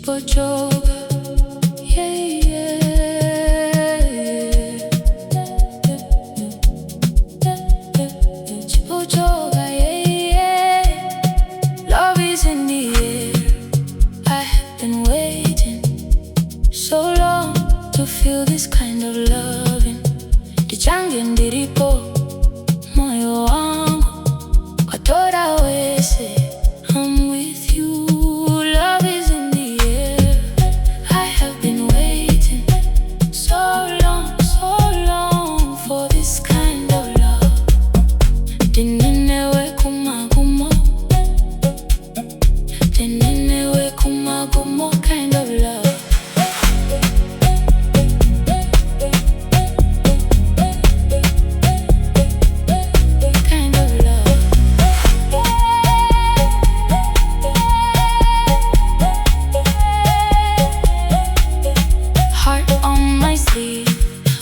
Chipo Choga, yeah, yeah, Chipo Choga, yeah, yeah. Love is in the air. I have been waiting so long to feel this kind of loving. Dichange ndiripo moyo wangu katora wese. I'm with you. Love is in the air. I have been waiting so long for this kind of love. Dininewe kumagumo, dininewe kumagumo kind of love.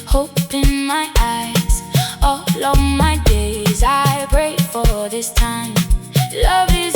Hope in my eyes, all of my days I pray for this time. Love is